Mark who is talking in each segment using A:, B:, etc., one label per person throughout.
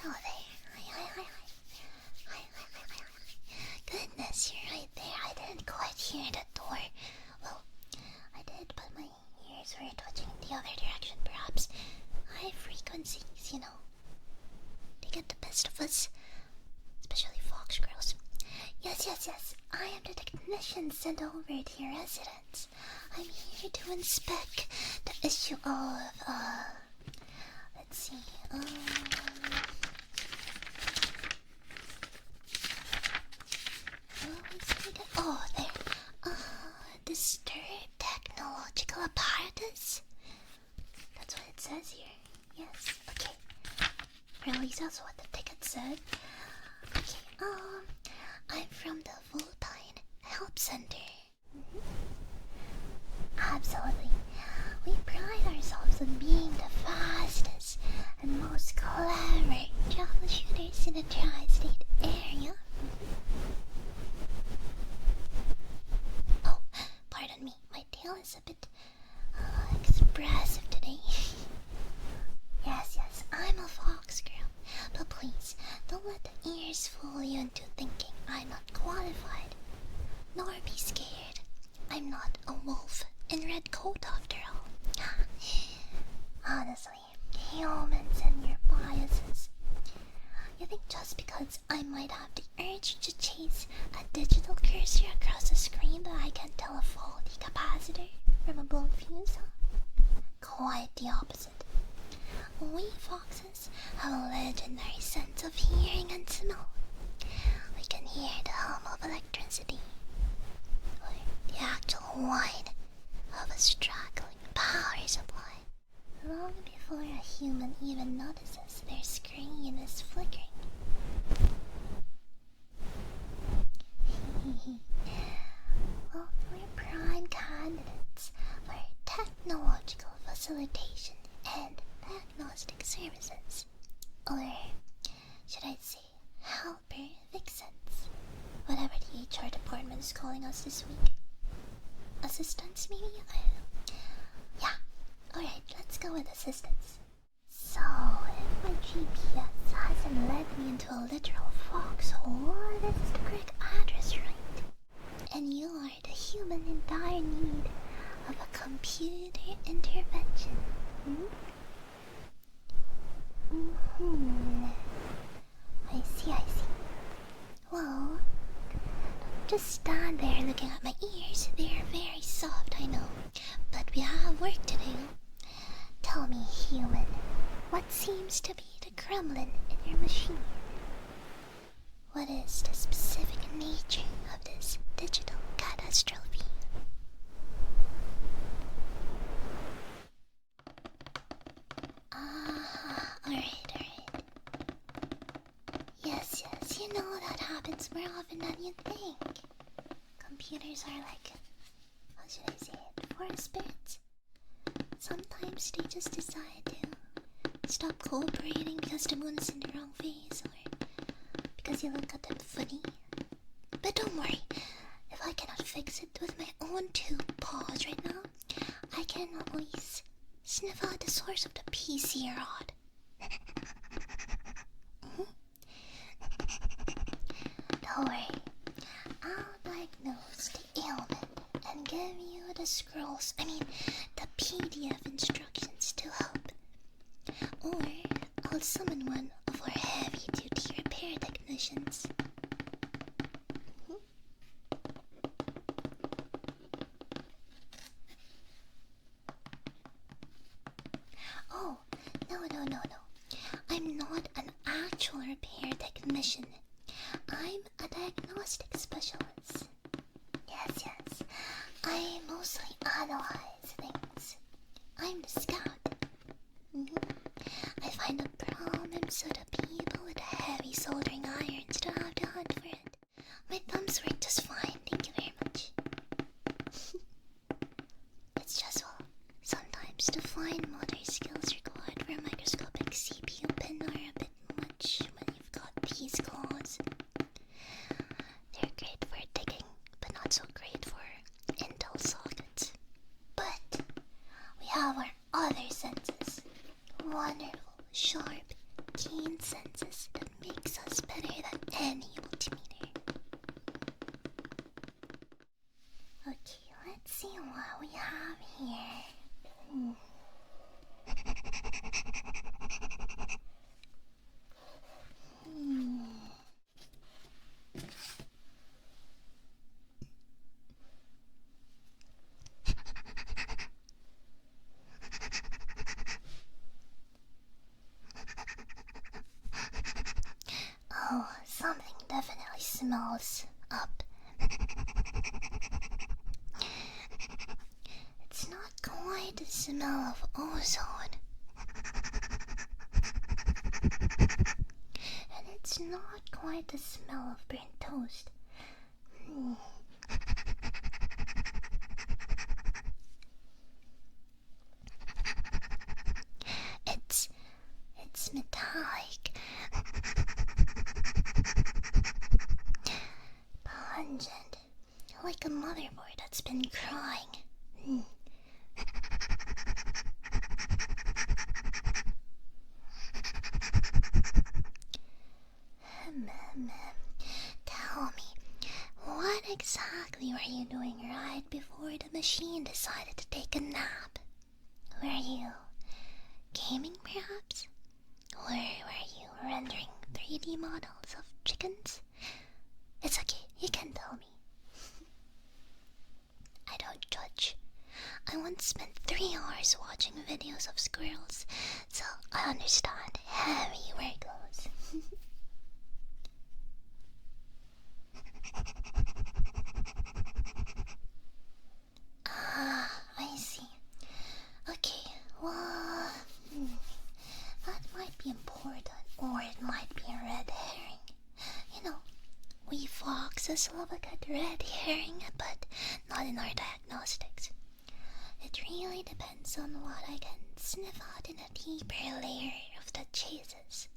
A: Hello there. Hi. Goodness, you're right there. I didn't quite hear the door. Well, I did, but my ears were twitching in the other direction, perhaps. High frequencies, you know. They get the best of us. Especially fox girls. Yes. I am the technician sent over to your residence. I'm here to inspect the issue of, let's see, oh, there. Disturbed technological apparatus? That's what it says here. Yes, okay. Or at least that's what the ticket said. Okay, I'm from the Vulpine Help Center. Absolutely. We pride ourselves on being the fastest and most clever troubleshooters in the tri-state area. Oh, pardon me. My tail is a bit expressive today. Yes, I'm a fox girl. But please, don't let the ears fool you into thinking I'm not qualified. Nor be scared. I'm not a wolf in red coat after all. Honestly, humans and your biases. You think just because I might have the urge to chase a digital cursor across the screen that I can tell a faulty capacitor from a blown fuse? Quite the opposite. We foxes have a legendary sense of hearing and smell. We can hear the hum of electricity, or the actual whine of a struggling power supply, long before a human even notices their screen is flickering. Well, we're prime candidates for technological facilitation and diagnostic services, or should I say helper vixens, whatever the HR department is calling us this week. Assistants, maybe? Yeah, alright, let's go with assistants. So, if my GPS hasn't led me into a literal foxhole, this is the correct address, right? And you are the human in dire need of a computer intervention. I see. Well, don't just stand there looking at my ears. They're very soft, I know. But we have work to do. Tell me, human, what seems to be the gremlin in your machine? What is the specific nature of this digital catastrophe? Alright. Yes, you know that happens more often than you think. Computers are like, how should I say it, forest spirits? Sometimes they just decide to stop cooperating because the moon is in the wrong phase, or because you look at them funny. But don't worry, if I cannot fix it with my own two paws right now, I can always sniff out the source of the PC rod. Don't worry, I'll diagnose the ailment and give you the scrolls, the PDF instructions to help. Or I'll summon one of our heavy-duty repair technicians. Oh, no. I'm not an actual repair technician. I'm a diagnostic specialist. Yes. I mostly analyze things. I'm the scout. I find the problems so the people with the heavy soldering irons don't have to hunt for it. My thumbs work just fine, thank you very much. It's just, well, sometimes the fine motor skills required for a microscopic CPU pin are a bit much when you've got these claws. They're great for digging, but not so great for Intel sockets. But we have our other senses. Wonderful, sharp, gain senses that makes us better than any multimeter. Okay, let's see what we have here. Oh, something definitely smells up. It's not quite the smell of ozone. And it's not quite the smell of burnt toast. It's metallic. Pungent. Like a motherboard that's been crying. Tell me, what exactly were you doing right before the machine decided to take a nap? Were you gaming perhaps? Or were you rendering 3D models of chickens? It's okay, you can tell me. I don't judge. I once spent 3 hours watching videos of squirrels, so I understand heavy workloads. I see. Okay, well, that might be important, or it might be a red herring. You know, we foxes love a good red herring, but not in our diagnostics. It really depends on what I can sniff out in a deeper layer of the chases.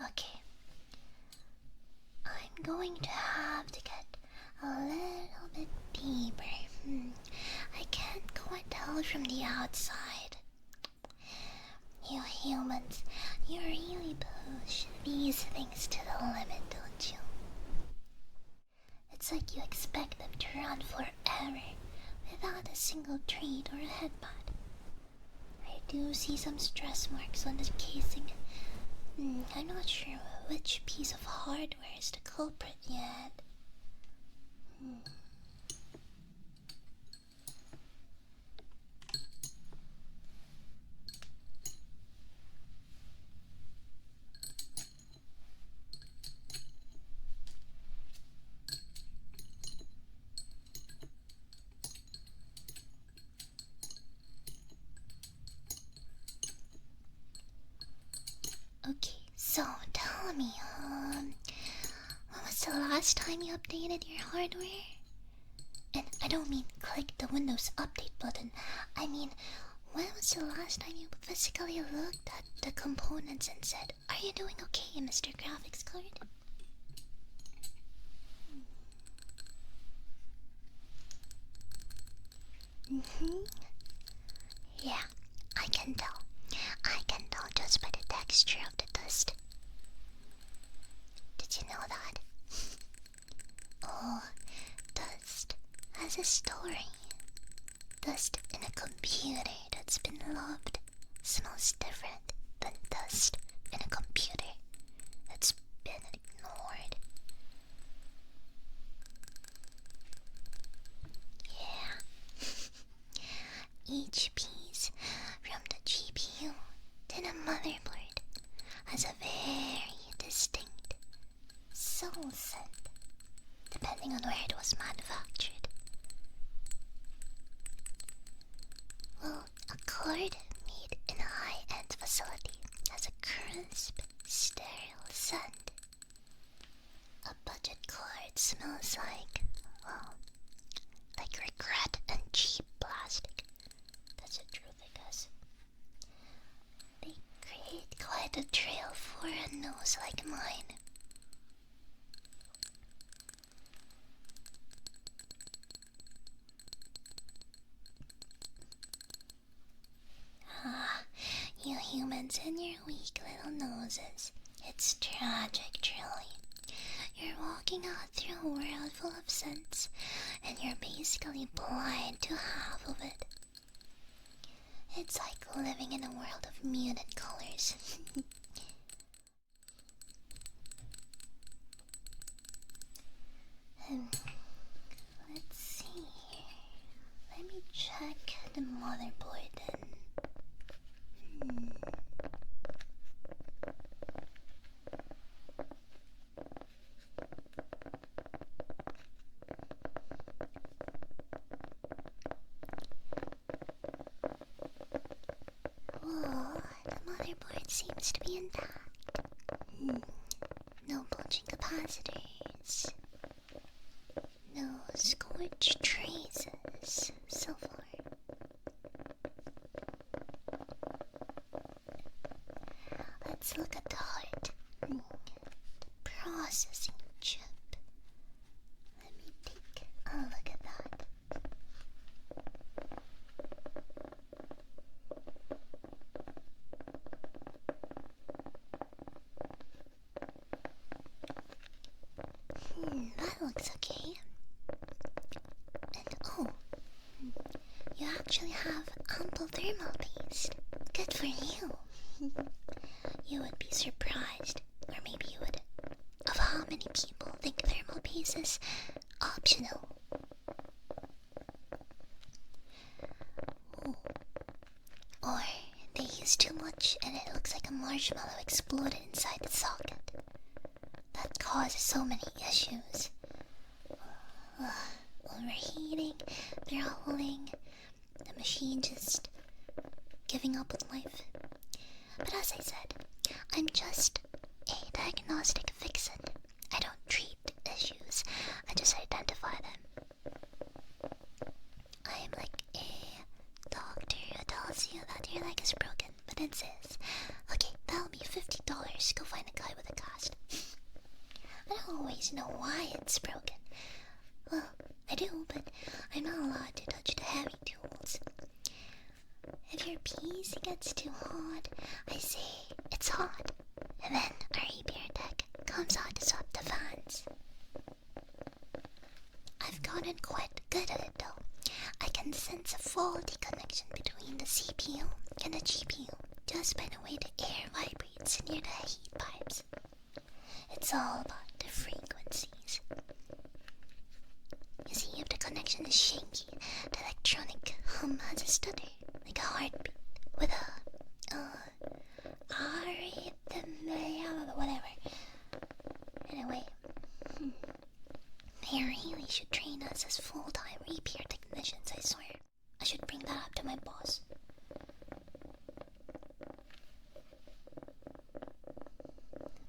A: Okay. I'm going to have to get a little bit deeper. I can't quite tell from the outside. You humans, you really push these things to the limit, don't you? It's like you expect them to run forever without a single treat or a headbutt. I do see some stress marks on the casing. I'm not sure which piece of hardware is the culprit yet. Okay, so tell me, when was the last time you updated your hardware? And I don't mean click the Windows Update button. I mean, when was the last time you physically looked at the components and said, "Are you doing okay, Mr. Graphics Card?" Yeah, I can tell. I can tell just by the texture of the dust. Did you know that? Oh, dust has a story. Dust in a computer that's been loved smells different than dust in a computer that's been ignored. Yeah. Each piece, from the GPU to the motherboard, has a very distinct soul scent, depending on where it was manufactured. Well, a card made in a high-end facility has a crisp, sterile scent. A budget card smells like, well, like regret and cheap plastic. That's the truth, I guess. They create quite a trail for a nose like mine. Ah, you humans and your weak little noses. It's tragic, truly. You're walking out through a world full of scents, and you're basically blind to half of it. It's like living in a world of muted colors. Let's see here. Let me check the motherboard then. Whoa, the motherboard seems to be intact. No bulging capacitors. No scorch traces so far. Let's look at the heart. The processing chip. Let me take a look at that. That looks okay. And oh, you actually have ample thermal paste. Good for you. You would be surprised, or maybe you would, of how many people think thermal paste is optional. Ooh. Or they use too much and it looks like a marshmallow exploded inside the socket. That causes so many issues. Overheating, throttling, the machine just giving up on life. But as I said, I'm just a diagnostic vixen. I don't treat issues, I just identify them. I am like a doctor who tells you that your leg is broken, but it says, okay, that'll be $50, go find a guy with a cast. I don't always know why it's broken. Well, I do, but I'm not allowed to touch the heavy tools. If your PC gets too hot, I say it's hot, and then our repair tech comes out to swap the fans. I've gotten quite good at it though. I can sense a faulty connection between the CPU and the GPU just by the way the air vibrates near the heat pipes. It's all about the frequencies. You see, if the connection is shaky, the electronic hum has a stutter, like a heartbeat, with a whatever. Anyway, they really should train us as full-time repair technicians, I swear. I should bring that up to my boss.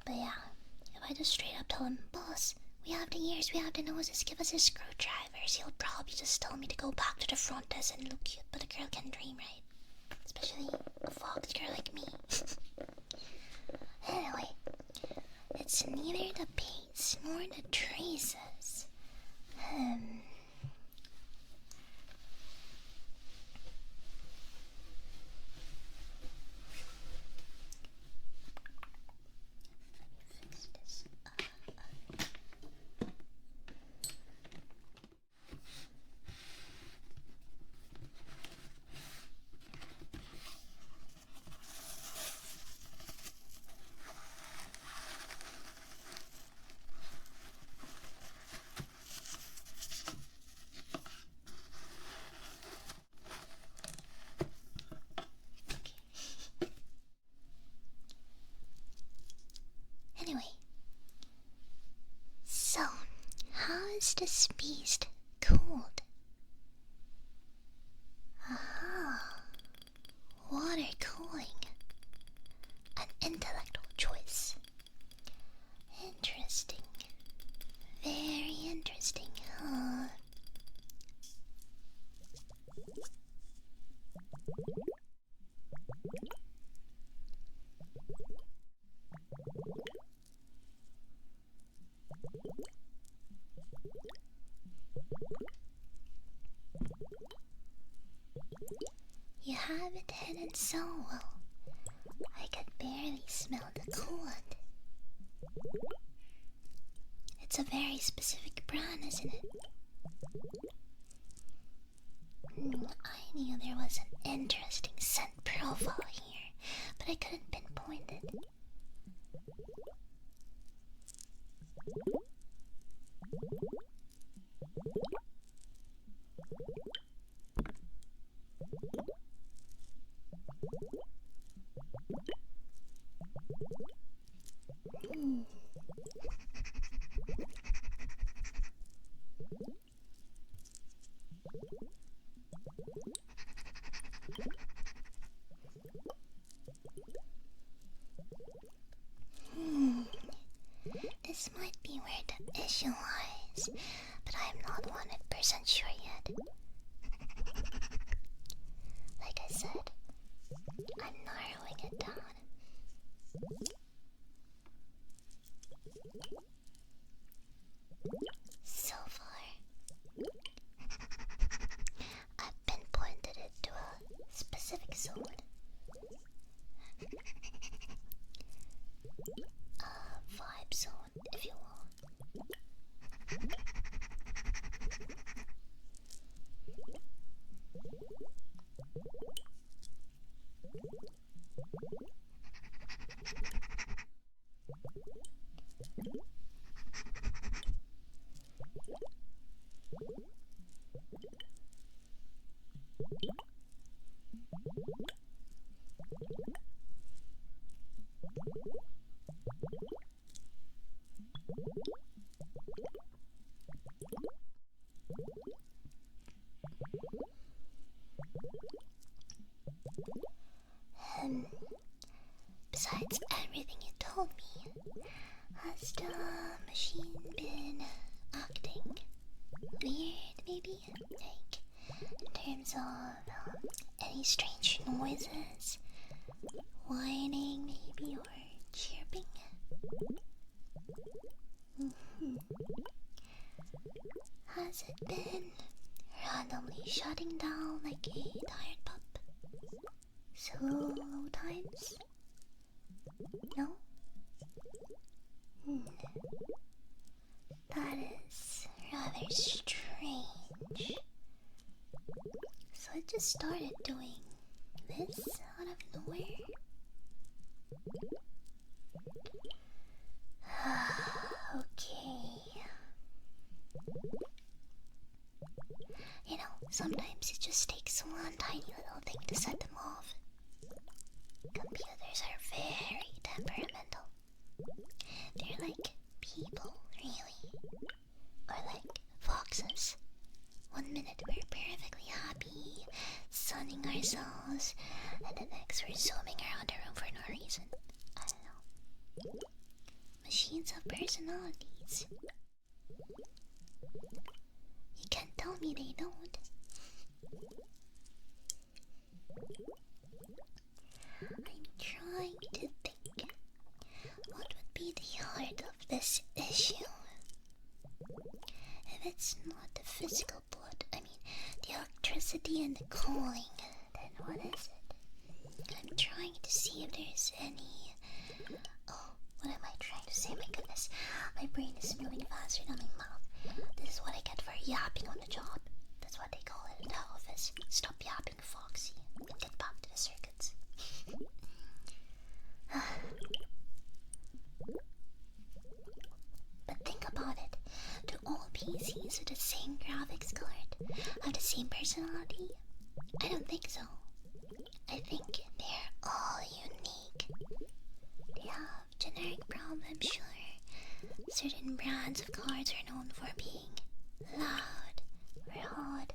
A: But yeah, if I just straight up tell him, boss, we have the ears, we have the noses, give us the screwdrivers, he'll probably just tell me to go back to the front desk and look cute, but a girl can dream, right? Especially a fox girl like me. Anyway, it's neither the paste nor the traces. Fix this up. Anyway, so how is this beast cooled? Aha, water cooling, an intellectual choice. Interesting, hidden so well, I could barely smell the coolant. It's a very specific brand, isn't it? I knew there was an interesting scent profile here, but I couldn't pinpoint it. This might be where the issue lies, but I'm not 100% sure yet. Like I said, I'm narrowing it down. So far, I've pinpointed it to a specific zone. Vibe zone, if you will. Besides everything you told me, has the machine been acting weird, maybe? Like, in terms of any strange noises, whining maybe, or chirping? Has it been randomly shutting down like a tired pup? Slow times? No? That is rather strange. So it just started doing this out of nowhere? Okay. You know, sometimes it just takes one tiny little thing to set them off. Computers are very temperamental. They're like people, really. Or like foxes. 1 minute we're perfectly happy, sunning ourselves, and the next we're zooming around the room for no reason. I don't know. Machines have personalities. You can't tell me they don't. I'm trying to think what would be the heart of this issue. If it's not the physical blood, I mean the electricity and the cooling, then what is it? I'm trying to see if there's any... Oh, what am I trying to say? My goodness, my brain is moving faster than my mouth. This is what I get for yapping on the job. That's what they call it in the office. Stop yapping, Foxy, and get back to the circuits. But think about it. Do all PCs with the same graphics card have the same personality? I don't think so. I think they're all unique. They have generic problems, sure. Certain brands of cards are known for being loud or hot,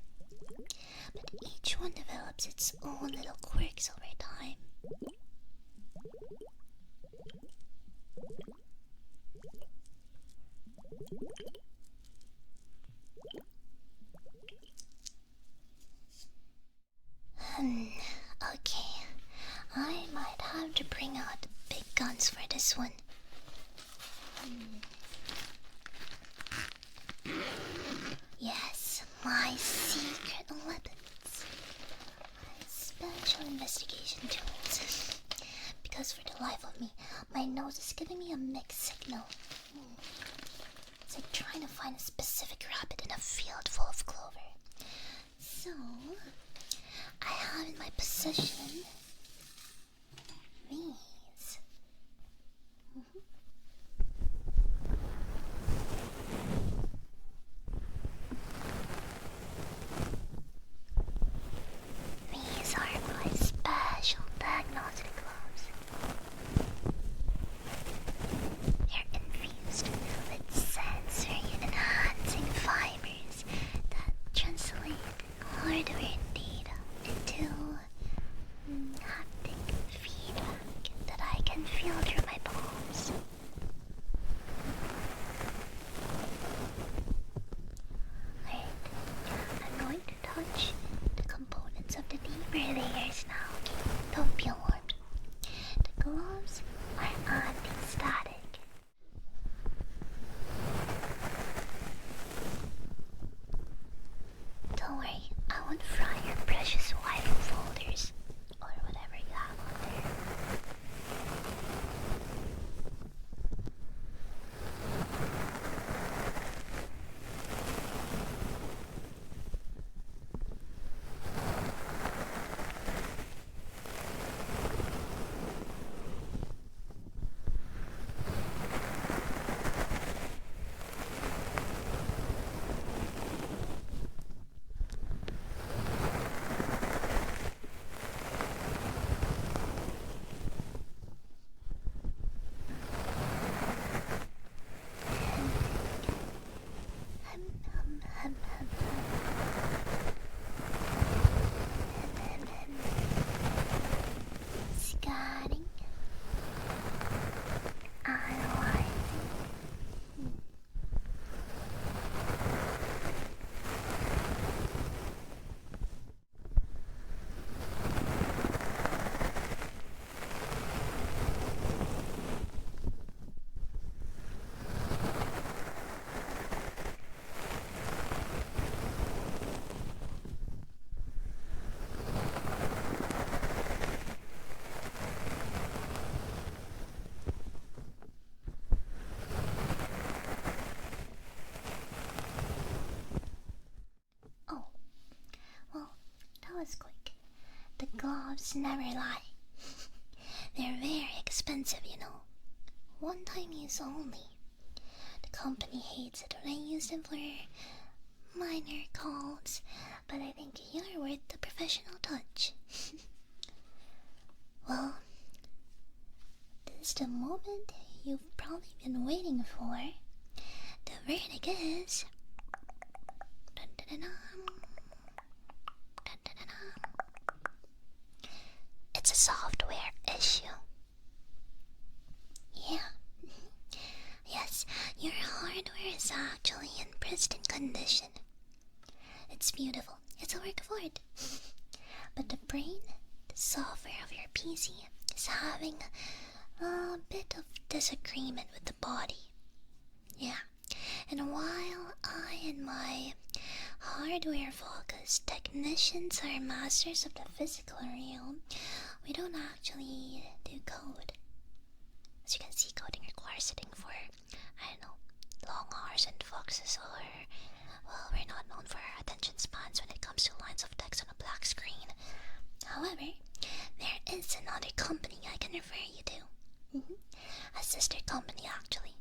A: but each one develops its own little quirks over time. Okay, I might have to bring out big guns for this one. Yes, my secret weapons. My special special investigation tools. Because for the life of me, my nose is giving me a mixed signal. It's like trying to find a specific rabbit in a field full of clover. So, I have in my possession these. These are my special diagnostic gloves. They're infused with sensory and enhancing fibers that translate hardware data into haptic feedback that I can feel through my palms. Alright, I'm going to touch the components of the deeper layers now. Don't be alarmed. The gloves are anti-static. Don't worry, I won't fry your precious white folders or whatever you have on there. Scanning, analyzing. Oh, well, that was quick. The gloves never lie. They're very expensive, you know. One-time use only. The company hates it when I use them for minor calls, but I think you're worth the professional touch. Well, this is the moment you've probably been waiting for. The verdict is... Dun, dun, dun, dun. Dun, dun, dun, dun. It's a software issue. Yeah. Yes, your hardware is actually in pristine condition. It's beautiful. It's a work of art. But the brain, the software of your PC, is having a bit of disagreement with the body. Yeah. And while I and my hardware-focused technicians are masters of the physical realm, we don't actually do code. As you can see, coding requires sitting for, I don't know, long hours and foxes, or, well, we're not known for our attention spans when it comes to lines of text on a black screen. However, there is another company I can refer you to. A sister company, actually.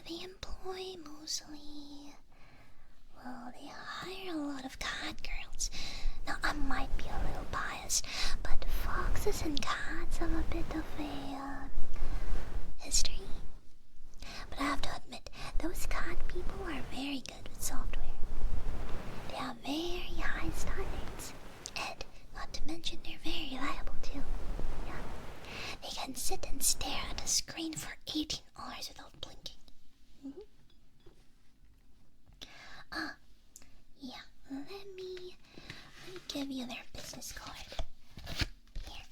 A: They employ mostly... well, they hire a lot of cat girls. Now, I might be a little biased, but foxes and cats have a bit of a, history. But I have to admit, those cat people are very good with software. They have very high standards. And, not to mention, they're very reliable too. Yeah. They can sit and stare at a screen for 18 hours without blinking. Yeah, let me give you their business card. Here.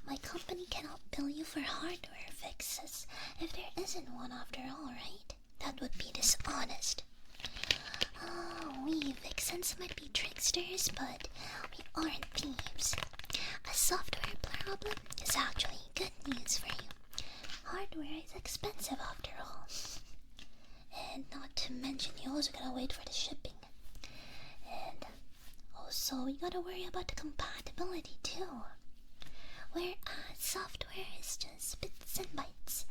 A: My company cannot bill you for hardware fixes if there isn't one after all, right? That would be dishonest. We vixens might be tricksters, but we aren't thieves. A software problem is actually good news for you. Hardware is expensive after all. And not to mention, you also gotta wait for the shipping. And also, you gotta worry about the compatibility too. Whereas software is just bits and bytes,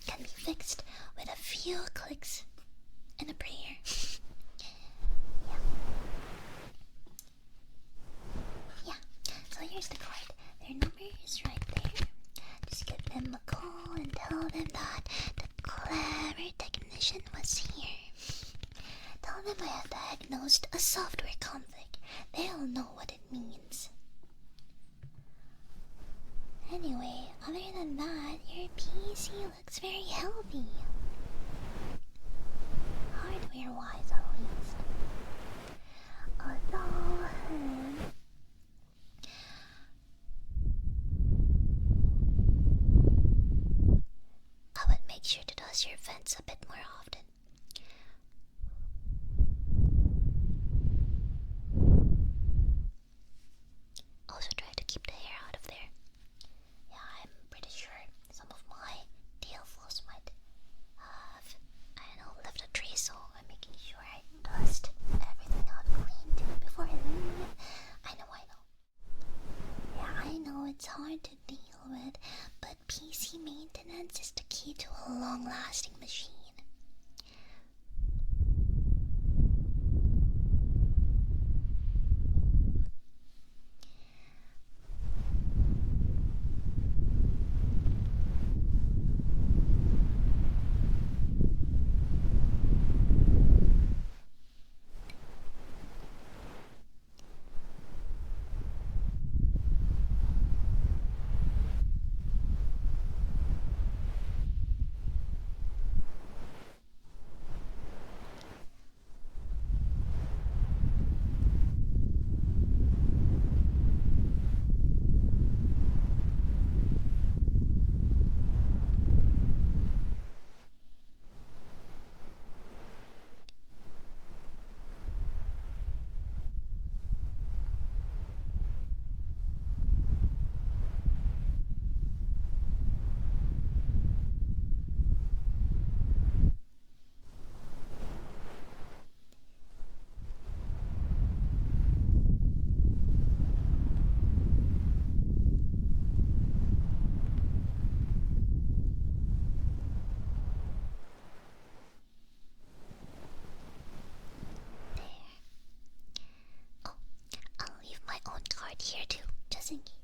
A: can be fixed with a few clicks and a prayer. Yeah, so here's the card. Their number is right there. Just give them a call and tell them that the clever technician was here. Tell them I have diagnosed a software conflict. They'll know what it means. Anyway, other than that, your PC looks very healthy. Hardware-wise, at least. Although, I would make sure to dust your vents a bit more often. Also try to keep the hair out of there. Yeah, I'm pretty sure some of my tail floss might have, I don't know, left a trace, so I'm making sure I dust everything out clean too before I leave. I know. Yeah, I know it's hard to deal with, but PC maintenance is the key to a long-lasting machine. Here too, just in case.